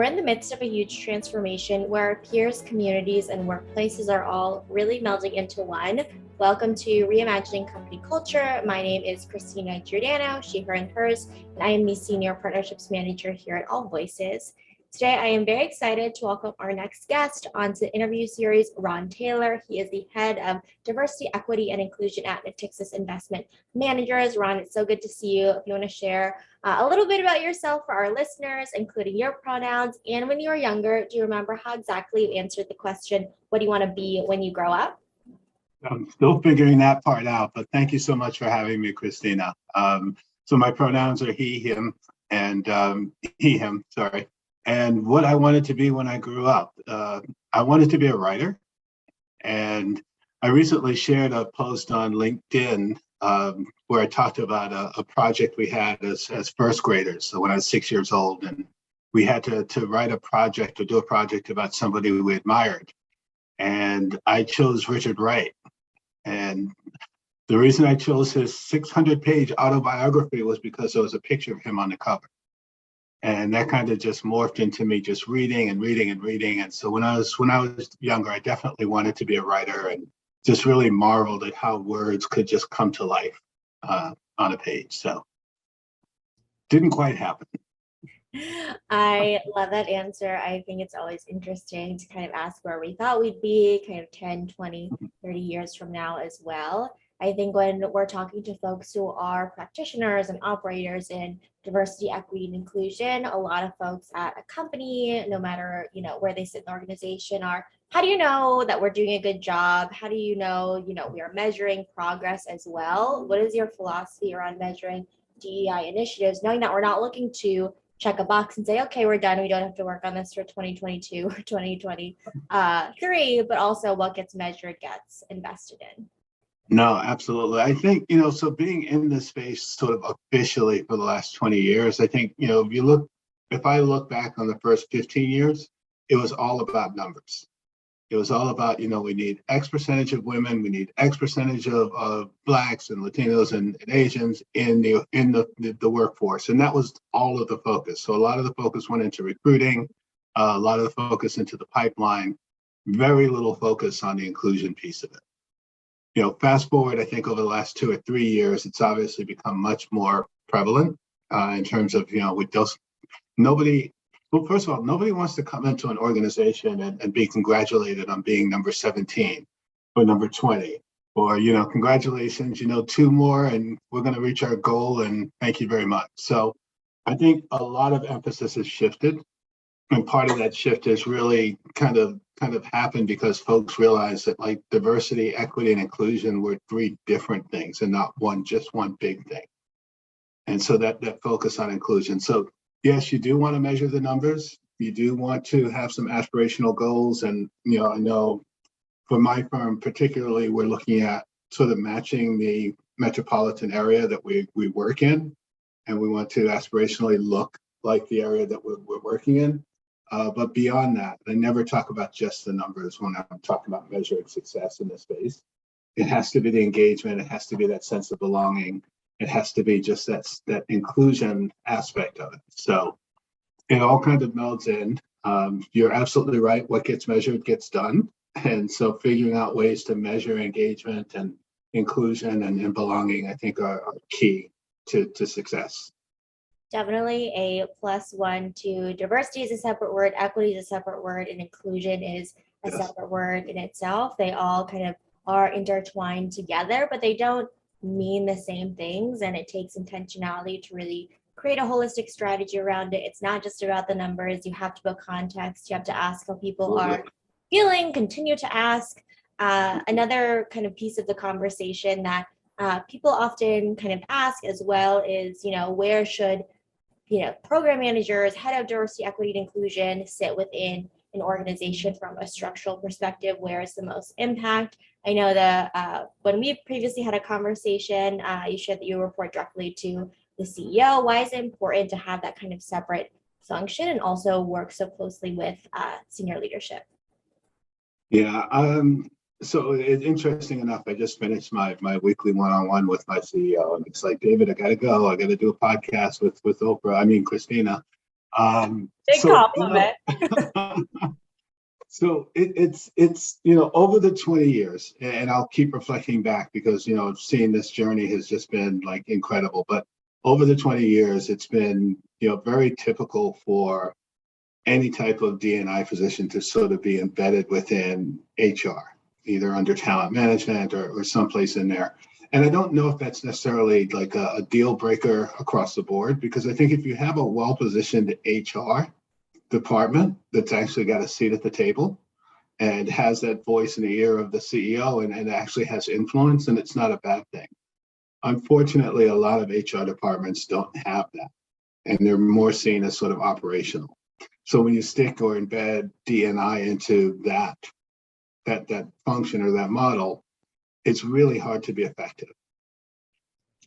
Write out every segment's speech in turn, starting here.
We're in the midst of a huge transformation where our peers, communities, and workplaces are all really melding into one. Welcome to Reimagining Company Culture. My name is Christina Giordano, she, her, and hers, and I am the Senior Partnerships Manager here at AllVoices. Today, I am very excited to welcome our next guest onto the interview series, Ron Taylor. He is the Head of Diversity, Equity, and Inclusion at Natixis Investment Managers. Ron, it's so good to see you. If you want to share a little bit about yourself for our listeners, including your pronouns, and when you were younger, do you remember how exactly you answered the question, what do you want to be when you grow up? I'm still figuring that part out, but thank you so much for having me, Christina. So my pronouns are he, him, and he, him, sorry. And what I wanted to be when I grew up, I wanted to be a writer. And I recently shared a post on LinkedIn where I talked about a project we had as first graders. So when I was 6 years old, and we had to write a project or do a project about somebody we admired. And I chose Richard Wright. And the reason I chose his 600-page autobiography was because there was a picture of him on the cover. And that kind of just morphed into me just reading and reading and reading. And so when I was younger, I definitely wanted to be a writer and just really marveled at how words could just come to life on a page. So didn't quite happen. I love that answer. I think it's always interesting to kind of ask where we thought we'd be kind of 10, 20, 30 years from now as well. I think when we're talking to folks who are practitioners and operators in diversity, equity, and inclusion, a lot of folks at a company, no matter where they sit in the organization, are how do you know that we're doing a good job? How do you know we are measuring progress as well? What is your philosophy around measuring DEI initiatives, knowing that we're not looking to check a box and say, okay, we're done. We don't have to work on this for 2022 or 2023, but also what gets measured gets invested in. No, absolutely. I think, so being in this space sort of officially for the last 20 years, I think, if I look back on the first 15 years, it was all about numbers. It was all about, we need X percentage of women, we need X percentage of Blacks and Latinos and Asians in the workforce. And that was all of the focus. So a lot of the focus went into recruiting, a lot of the focus into the pipeline, very little focus on the inclusion piece of it. Fast forward, I think over the last 2 or 3 years, it's obviously become much more prevalent in terms of, with those, well, first of all, nobody wants to come into an organization and be congratulated on being number 17 or number 20, or, congratulations, 2 more and we're going to reach our goal and thank you very much. So I think a lot of emphasis has shifted. And part of that shift has really kind of happened because folks realized that like diversity, equity, and inclusion were 3 different things and not just one big thing. And so that focus on inclusion. So yes, you do want to measure the numbers. You do want to have some aspirational goals. And, I know for my firm particularly, we're looking at sort of matching the metropolitan area that we work in. And we want to aspirationally look like the area that we're working in. But beyond that, I never talk about just the numbers when I'm talking about measuring success in this space. It has to be the engagement. It has to be that sense of belonging. It has to be just that inclusion aspect of it. So it all kind of melds in. You're absolutely right. What gets measured gets done. And so figuring out ways to measure engagement and inclusion and belonging, I think are key to success. Definitely a +1 to diversity is a separate word, equity is a separate word, and inclusion is a separate word in itself. They all kind of are intertwined together, but they don't mean the same things. And it takes intentionality to really create a holistic strategy around it. It's not just about the numbers. You have to build context. You have to ask how people are feeling, continue to ask. Another kind of piece of the conversation that people often kind of ask as well is, where should program managers, head of diversity, equity, and inclusion sit within an organization from a structural perspective? Where is the most impact? I know that when we previously had a conversation, you shared that you report directly to the CEO. Why is it important to have that kind of separate function and also work so closely with senior leadership? Yeah, so it's interesting enough, I just finished my weekly one-on-one with my CEO, and it's like, David, I got to go. I got to do a podcast with Christina. Big compliment. So it's over the 20 years, and I'll keep reflecting back because seeing this journey has just been like incredible. But over the 20 years, it's been very typical for any type of D&I position to sort of be embedded within HR, either under talent management or someplace in there. And I don't know if that's necessarily like a deal breaker across the board, because I think if you have a well-positioned HR department that's actually got a seat at the table and has that voice in the ear of the CEO and actually has influence, and it's not a bad thing. Unfortunately, a lot of HR departments don't have that, and they're more seen as sort of operational. So when you stick or embed D&I into that function or that model, it's really hard to be effective.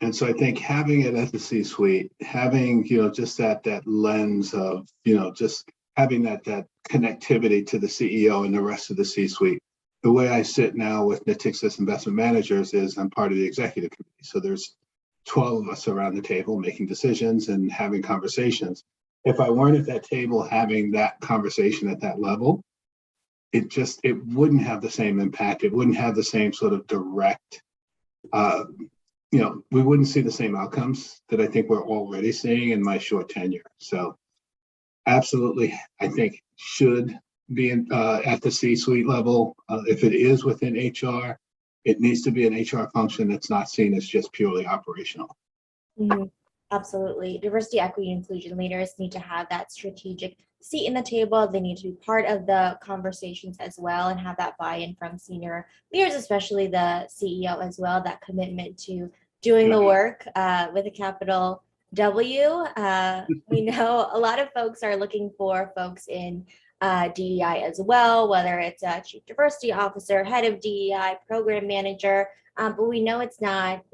And so I think having it at the C-suite, having just that lens of just having that connectivity to the CEO and the rest of the C-suite. The way I sit now with Natixis Investment Managers is I'm part of the executive committee. So there's 12 of us around the table making decisions and having conversations. If I weren't at that table having that conversation at that level, it wouldn't have the same impact. It wouldn't have the same sort of direct, we wouldn't see the same outcomes that I think we're already seeing in my short tenure. So absolutely, I think should be at the C-suite level. If it is within HR, it needs to be an HR function that's not seen as just purely operational. Mm-hmm. Absolutely. Diversity, equity, and inclusion leaders need to have that strategic seat in the table. They need to be part of the conversations as well and have that buy-in from senior leaders, especially the CEO as well, that commitment to doing the work with a capital W. We know a lot of folks are looking for folks in DEI as well, whether it's a chief diversity officer, head of DEI, program manager. But we know it's not,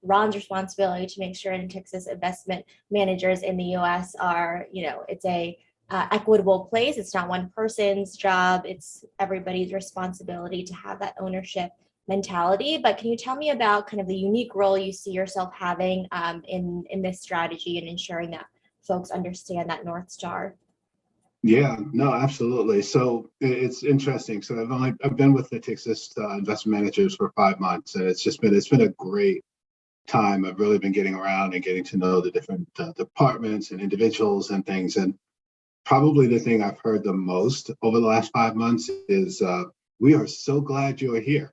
Ron's responsibility to make sure Natixis investment managers in the U.S. are, it's a equitable place. It's not one person's job. It's everybody's responsibility to have that ownership mentality. But can you tell me about kind of the unique role you see yourself having in this strategy and ensuring that folks understand that North Star? Yeah, no, absolutely. So it's interesting. So I've been with Natixis Investment Managers for 5 months, and it's been a great time. I've really been getting around and getting to know the different departments and individuals and things. And probably the thing I've heard the most over the last 5 months is, "We are so glad you're here."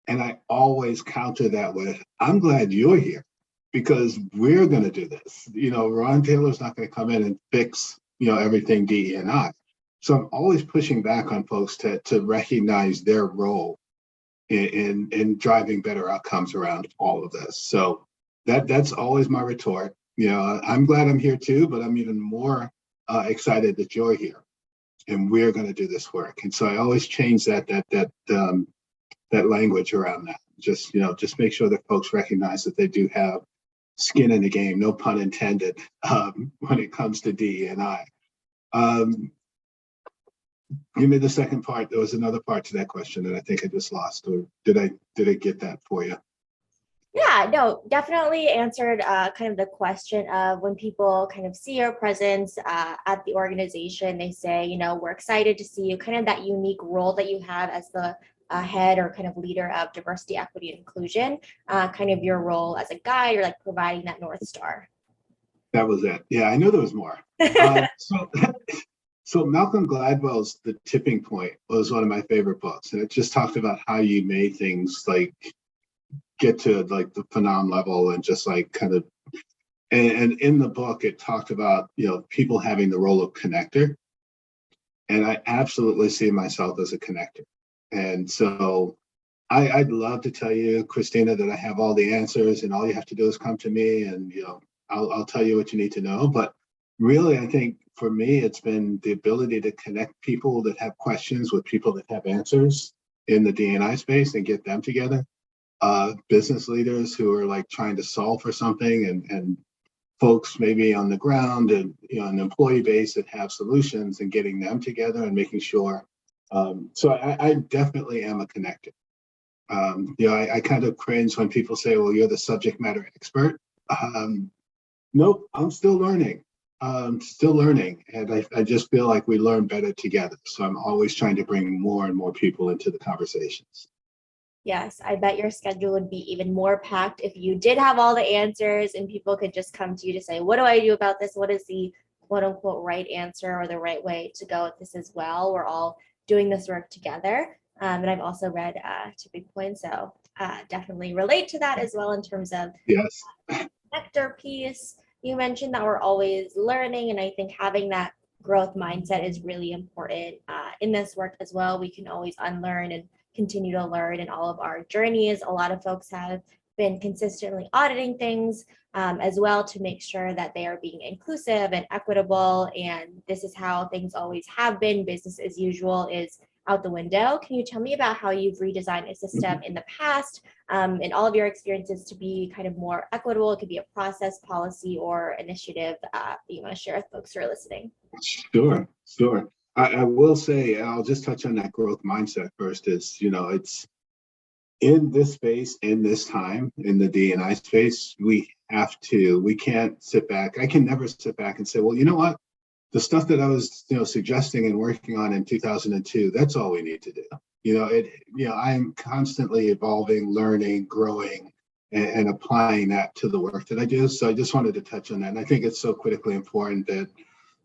And I always counter that with, "I'm glad you're here because we're going to do this." Ron Taylor's not going to come in and fix everything DE&I. So I'm always pushing back on folks to recognize their role in driving better outcomes around all of this. So that's always my retort. I'm glad I'm here too, but I'm even more excited that you're here and we're going to do this work. And so I always change that language around that. Just make sure that folks recognize that they do have skin in the game, no pun intended, when it comes to DE&I. Give me the second part. There was another part to that question that I think I just lost, or did I get that for you? Yeah, no, definitely answered kind of the question of when people kind of see your presence at the organization, they say, we're excited to see you, kind of that unique role that you have as the head or kind of leader of diversity, equity, and inclusion, kind of your role as a guide or like providing that North Star. That was it. Yeah, I knew there was more. So Malcolm Gladwell's The Tipping Point was one of my favorite books. And it just talked about how you made things like get to like the phenom level and just like kind of, and in the book, it talked about, people having the role of connector. And I absolutely see myself as a connector. And so I'd love to tell you, Christina, that I have all the answers and all you have to do is come to me and, I'll tell you what you need to know. But really, I think for me, it's been the ability to connect people that have questions with people that have answers in the D&I space and get them together. Business leaders who are like trying to solve for something and folks maybe on the ground and an employee base that have solutions and getting them together and making sure. So I definitely am a connector. I kind of cringe when people say, well, you're the subject matter expert. Nope, I'm still learning. Still learning, and I just feel like we learn better together. So I'm always trying to bring more and more people into the conversations. Yes, I bet your schedule would be even more packed if you did have all the answers and people could just come to you to say, what do I do about this? What is the quote unquote right answer or the right way to go with this as well? We're all doing this work together. And I've also read Tipping Point, so definitely relate to that as well in terms of Yes. sector piece. You mentioned that we're always learning, and I think having that growth mindset is really important in this work as well. We can always unlearn and continue to learn in all of our journeys. A lot of folks have been consistently auditing things as well to make sure that they are being inclusive and equitable. And this is how things always have been. Business as usual is out the window. Can you tell me about how you've redesigned a system in the past in all of your experiences to be kind of more equitable? It could be a process, policy, or initiative that you want to share with folks who are listening. Sure, sure. I will say, I'll just touch on that growth mindset first. Is, it's in this space, in this time, in the D&I space, we can't sit back. I can never sit back and say, well, you know what? The stuff that I was, suggesting and working on in 2002, that's all we need to do. I'm constantly evolving, learning, growing, and applying that to the work that I do. So I just wanted to touch on that. And I think it's so critically important that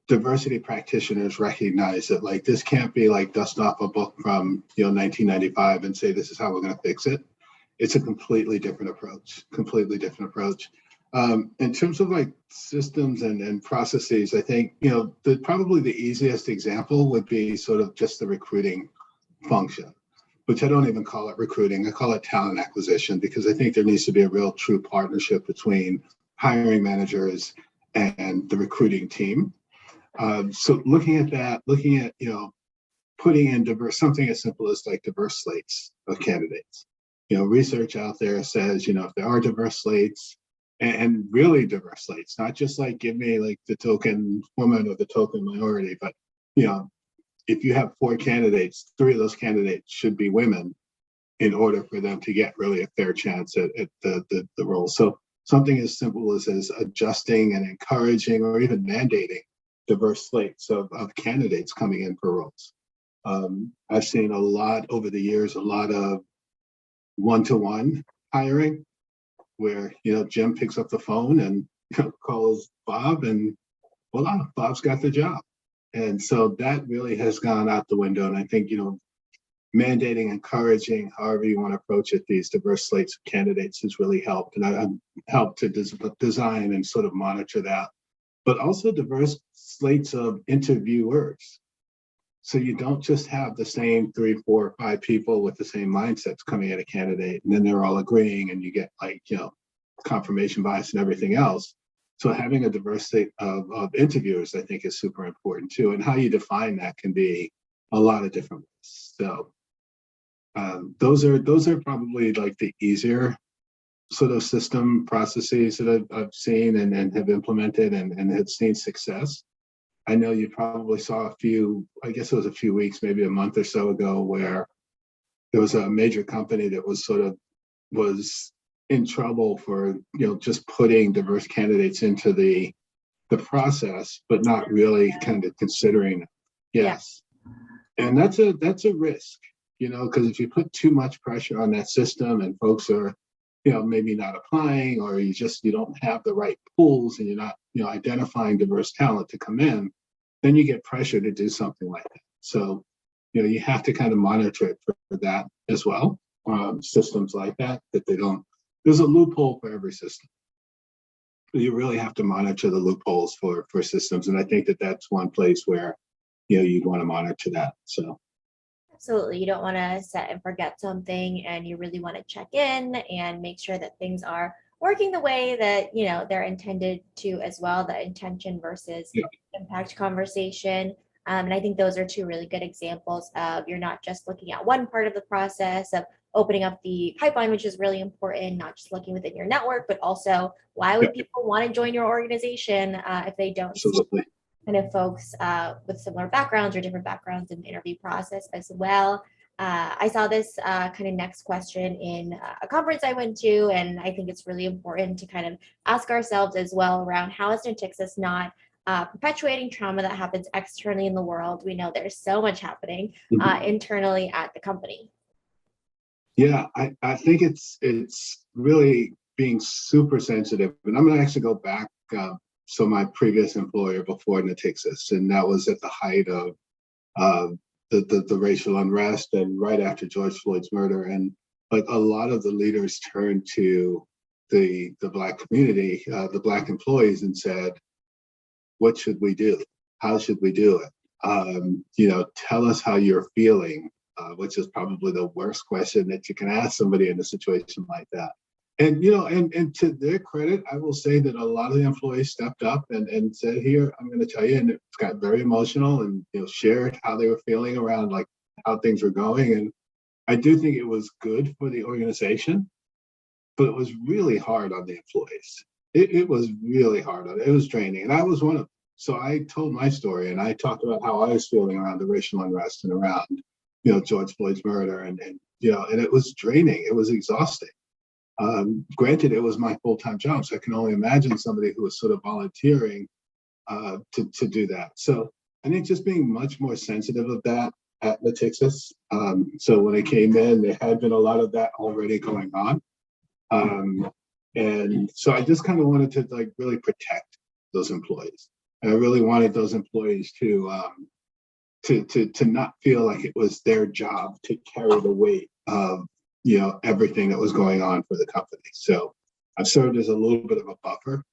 diversity practitioners recognize that, like, this can't be like dust off a book from 1995 and say this is how we're going to fix it. It's a completely different approach. In terms of like systems and processes, I think probably the easiest example would be sort of just the recruiting function, which I don't even call it recruiting. I call it talent acquisition, because I think there needs to be a real true partnership between hiring managers and the recruiting team. So looking at that, putting in something as simple as like diverse slates of candidates. Research out there says, if there are diverse slates and really diverse slates, not just like give me like the token woman or the token minority, but if you have 4 candidates, 3 of those candidates should be women in order for them to get really a fair chance at the role. So something as simple as adjusting and encouraging or even mandating diverse slates of candidates coming in for roles. I've seen a lot over the years, a lot of one-to-one hiring where, Jim picks up the phone and calls Bob, and voila, Bob's got the job. And so that really has gone out the window. And I think, mandating, encouraging, however you want to approach it, these diverse slates of candidates has really helped. And I've helped to design and sort of monitor that, but also diverse slates of interviewers. So you don't just have the same 3, 4, 5 people with the same mindsets coming at a candidate, and then they're all agreeing and you get like, confirmation bias and everything else. So having a diversity of interviewers, I think, is super important too. And how you define that can be a lot of different ways. So those are probably like the easier sort of system processes that I've seen and have implemented and have seen success. I know you probably saw a few, I guess it was a few weeks, maybe a month or so ago, where there was a major company that was in trouble for, just putting diverse candidates into the process, but not really kind of considering. Yes. Yeah. And that's a risk, because if you put too much pressure on that system and folks are, maybe not applying, or you don't have the right pools and you're not, identifying diverse talent to come in, then you get pressure to do something like that. So, you have to kind of monitor it for that as well. Systems like that they don't, there's a loophole for every system. You really have to monitor the loopholes for systems. And I think that's one place where, you'd want to monitor that. So. Absolutely. You don't want to set and forget something, and you really want to check in and make sure that things are working the way that, they're intended to as well, the intention versus impact conversation. And I think those are 2 really good examples of you're not just looking at one part of the process of opening up the pipeline, which is really important, not just looking within your network, but also why would people want to join your organization if they don't Absolutely. see kind of folks with similar backgrounds or different backgrounds in the interview process as well. I saw this kind of next question in a conference I went to, and I think it's really important to kind of ask ourselves as well around how is Natixis not perpetuating trauma that happens externally in the world. We know there's so much happening Mhm. internally at the company. Yeah, I think it's really being super sensitive. And I'm going to actually go back. So my previous employer before Natixis, and that was at the height of uh, the racial unrest and right after George Floyd's murder. And like a lot of the leaders turned to the Black community, the Black employees, and said, what should we do? How should we do it? Tell us how you're feeling, which is probably the worst question that you can ask somebody in a situation like that. And to their credit, I will say that a lot of the employees stepped up and said, here, I'm going to tell you, and it got very emotional and shared how they were feeling around like how things were going. And I do think it was good for the organization, but it was really hard on the employees. It was really hard on it. It was draining. And I was one of them. So I told my story and I talked about how I was feeling around the racial unrest and around, George Floyd's murder and it was draining. It was exhausting. Granted, it was my full-time job, so I can only imagine somebody who was sort of volunteering to do that. So I think just being much more sensitive of that at Natixis. So when I came in, there had been a lot of that already going on. And so I just kind of wanted to like really protect those employees. And I really wanted those employees to not feel like it was their job to carry the weight of everything that was going on for the company. So I've served as a little bit of a buffer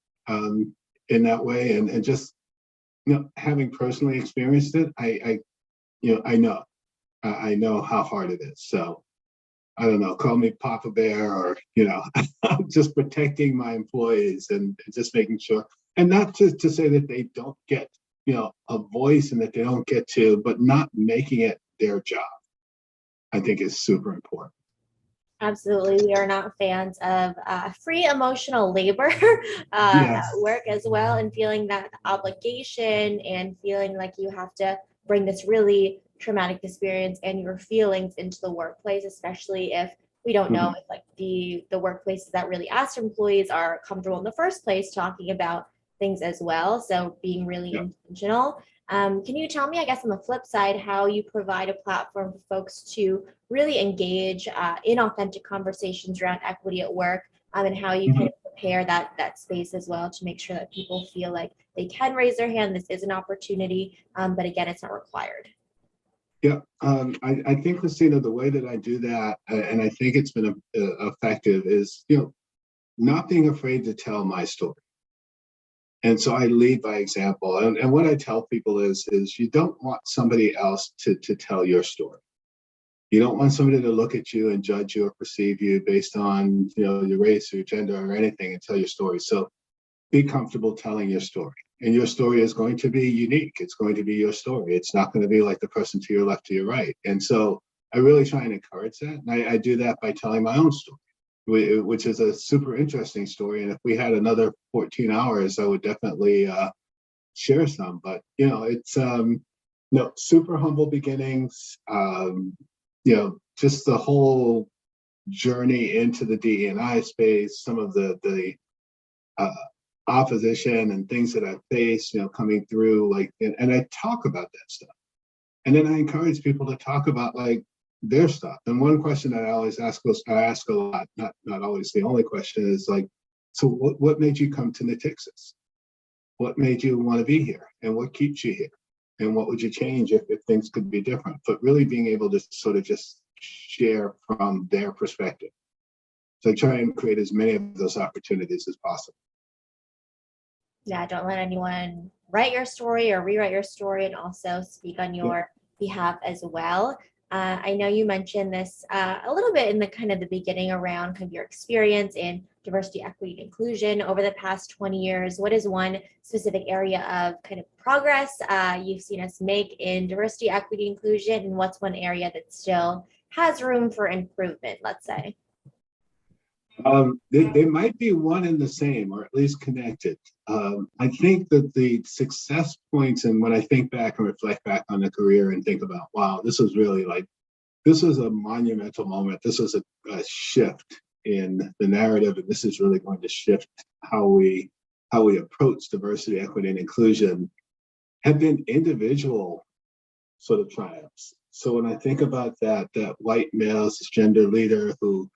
in that way, and just having personally experienced it, I know how hard it is. So I don't know, call me Papa Bear or just protecting my employees and just making sure, and not to say that they don't get a voice and that they don't get to, but not making it their job, I think is super important. Absolutely. We are not fans of free emotional labor at Yes. work as well, and feeling that obligation and feeling like you have to bring this really traumatic experience and your feelings into the workplace, especially if we don't know Mhm. if like the workplaces that really ask employees are comfortable in the first place talking about things as well. So being really Yeah. intentional. Can you tell me, I guess, on the flip side, how you provide a platform for folks to really engage in authentic conversations around equity at work, and how you kind Mhm. of prepare that space as well to make sure that people feel like they can raise their hand. This is an opportunity, but again, it's not required. Yeah, I think, Christina, the way that I do that, and I think it's been effective, is not being afraid to tell my story. And so I lead by example. And what I tell people is you don't want somebody else to tell your story. You don't want somebody to look at you and judge you or perceive you based on your race or your gender or anything and tell your story. So be comfortable telling your story. And your story is going to be unique. It's going to be your story. It's not going to be like the person to your left, to your right. And so I really try and encourage that. And I do that by telling my own story, which is a super interesting story. And if we had another 14 hours, I would definitely share some. But, it's super humble beginnings, just the whole journey into the DEI space, some of the uh, opposition and things that I've faced, coming through, like, and I talk about that stuff. And then I encourage people to talk about like their stuff. And one question that I always ask a lot, not always the only question, is like, so what made you come to Natixis? What made you want to be here? And what keeps you here? And what would you change if things could be different? But really being able to sort of just share from their perspective. So I try and create as many of those opportunities as possible. Yeah, don't let anyone write your story or rewrite your story, and also speak on Yeah. your behalf as well. I know you mentioned this a little bit in the kind of the beginning around kind of your experience in diversity, equity, and inclusion over the past 20 years. What is one specific area of kind of progress you've seen us make in diversity, equity, inclusion, and what's one area that still has room for improvement, let's say? They might be one and the same, or at least connected. I think that the success points, and when I think back and reflect back on the career and think about, wow, this was a monumental moment. This was a shift in the narrative, and this is really going to shift how we how we approach diversity, equity, and inclusion have been individual sort of triumphs. So when I think about that white male cisgender leader who,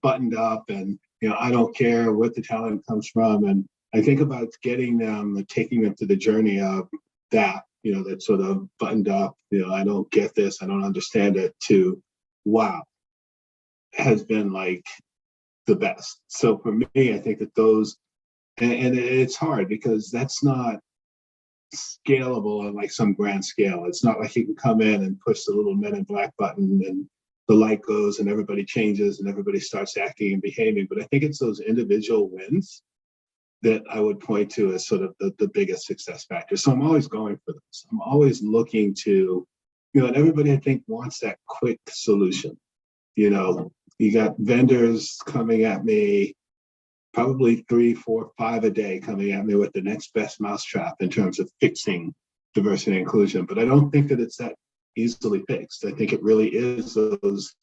buttoned up and, I don't care what the talent comes from. And I think about getting them and taking them through the journey of that, that sort of buttoned up, I don't get this, I don't understand it, to wow, has been like the best. So for me, I think that those, and it's hard because that's not scalable on like some grand scale. It's not like you can come in and push the little men in black button and the light goes and everybody changes and everybody starts acting and behaving. But I think it's those individual wins that I would point to as sort of the biggest success factor. So I'm always going for this. I'm always looking to, and everybody I think wants that quick solution. You got vendors coming at me, probably 3, 4, 5 a day coming at me with the next best mousetrap in terms of fixing diversity and inclusion. But I don't think that it's that easily fixed. I think it really is those,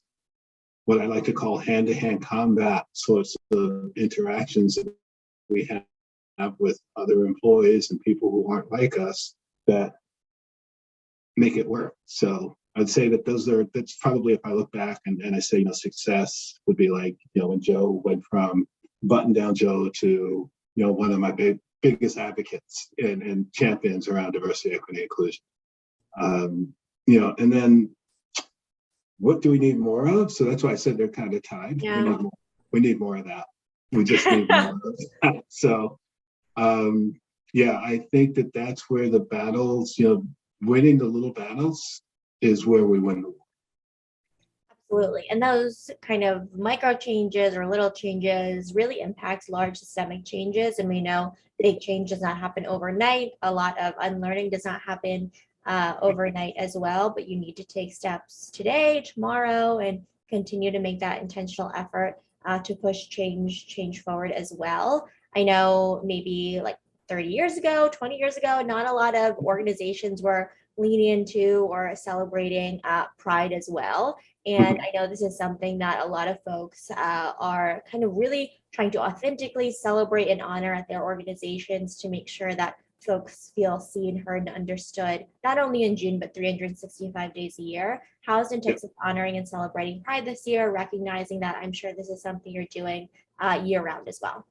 what I like to call hand-to-hand combat sorts of interactions that we have with other employees and people who aren't like us that make it work. So I'd say that that's probably, if I look back and I say, success would be like, when Joe went from button down Joe to, one of my biggest advocates and champions around diversity, equity, inclusion. And then what do we need more of? So that's why I said they're kind of tied. Yeah. We need more of that. We just need more of that. So, I think that that's where the battles, winning the little battles is where we win the war. Absolutely. And those kind of micro changes or little changes really impacts large systemic changes. And we know big change does not happen overnight. A lot of unlearning does not happen overnight as well, but you need to take steps today, tomorrow, and continue to make that intentional effort to push change forward as well. I know maybe like 30 years ago, 20 years ago, not a lot of organizations were leaning into or celebrating pride as well. And I know this is something that a lot of folks are kind of really trying to authentically celebrate and honor at their organizations to make sure that folks feel seen, heard, and understood, not only in June, but 365 days a year. How is Natixis honoring and celebrating Pride this year, recognizing that I'm sure this is something you're doing year round as well?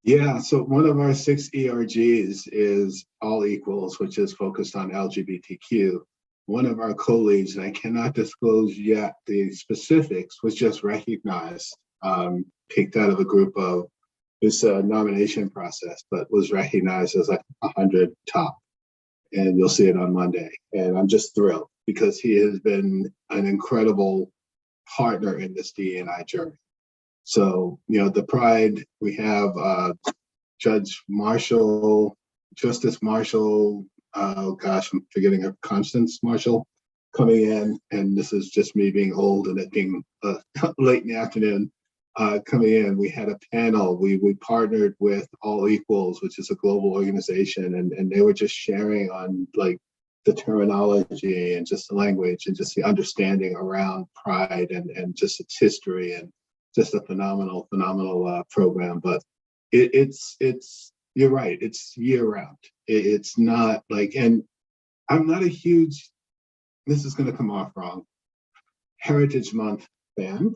Yeah, so one of our 6 ERGs is All Equals, which is focused on LGBTQ. One of our co-leads, and I cannot disclose yet the specifics, was just recognized, picked out of a group of this nomination process, but was recognized as like 100 top. And you'll see it on Monday. And I'm just thrilled because he has been an incredible partner in this DEI journey. So, the Pride, we have Justice Marshall, I'm forgetting her, Constance Marshall, coming in, and this is just me being old and it being late in the afternoon, coming in. We had a panel, we partnered with All Equals, which is a global organization, and they were just sharing on like the terminology and just the language and just the understanding around Pride and just its history, and just a phenomenal program. But it's you're right, it's year round. It's not like, and I'm not a huge, this is going to come off wrong, Heritage Month fan.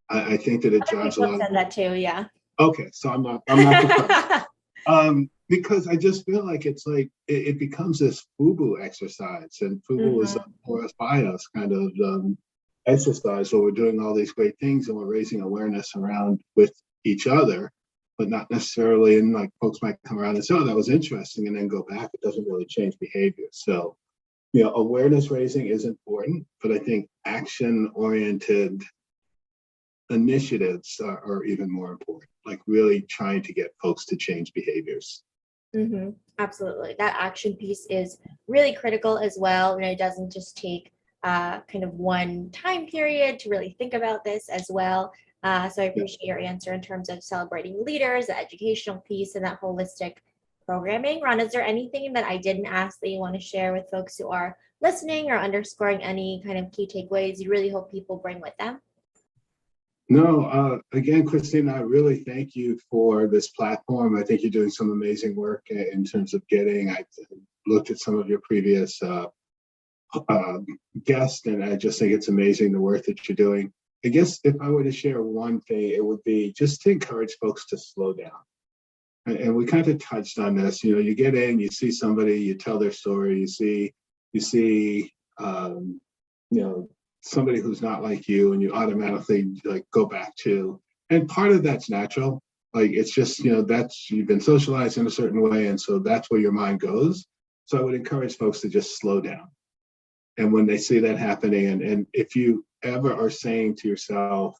I think that it drives a lot. Said that too, yeah. Okay, so I'm not the first. Because I just feel like it's like it becomes this FUBU exercise, and FUBU is a for us by us kind of exercise where we're doing all these great things and we're raising awareness around with each other, but not necessarily, and like folks might come around and say, oh, that was interesting, and then go back. It doesn't really change behavior. So, awareness raising is important, but I think action-oriented initiatives are even more important, like really trying to get folks to change behaviors. Absolutely. That action piece is really critical as well. And it doesn't just take kind of one time period to really think about this as well. So I appreciate your answer in terms of celebrating leaders, the educational piece, and that holistic programming. Ron, is there anything that I didn't ask that you want to share with folks who are listening or underscoring any kind of key takeaways you really hope people bring with them? No, again, Christina, I really thank you for this platform. I think you're doing some amazing work in terms of getting, I looked at some of your previous uh, guests, and I just think it's amazing the work that you're doing. I guess if I were to share one thing, it would be just to encourage folks to slow down. And we kind of touched on this. You know, you get in, you see somebody, you tell their story, you see, you know, somebody who's not like you, and you automatically like go back to. And part of that's natural. Like it's just, you know, that's you've been socialized in a certain way, and so that's where your mind goes. So I would encourage folks to just slow down. And when they see that happening, and if you ever are saying to yourself,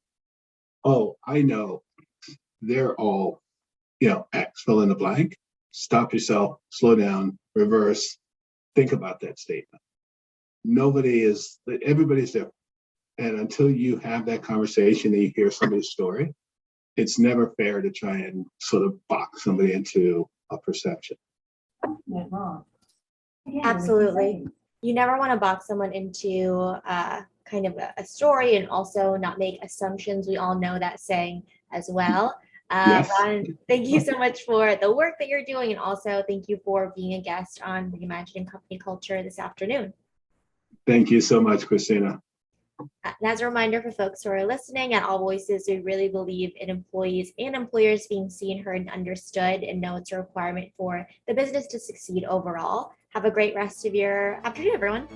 "Oh, I know they're all, you know, X, fill in the blank," stop yourself, slow down, reverse, think about that statement. Everybody's different. And until you have that conversation and you hear somebody's story, it's never fair to try and sort of box somebody into a perception. Absolutely. You never want to box someone into kind of a story, and also not make assumptions. We all know that saying as well. Yes. Ron, thank you so much for the work that you're doing, and also thank you for being a guest on Reimagining Company Culture this afternoon. Thank you so much, Christina. And as a reminder for folks who are listening, at AllVoices, we really believe in employees and employers being seen, heard, and understood, and know it's a requirement for the business to succeed overall. Have a great rest of your afternoon, everyone.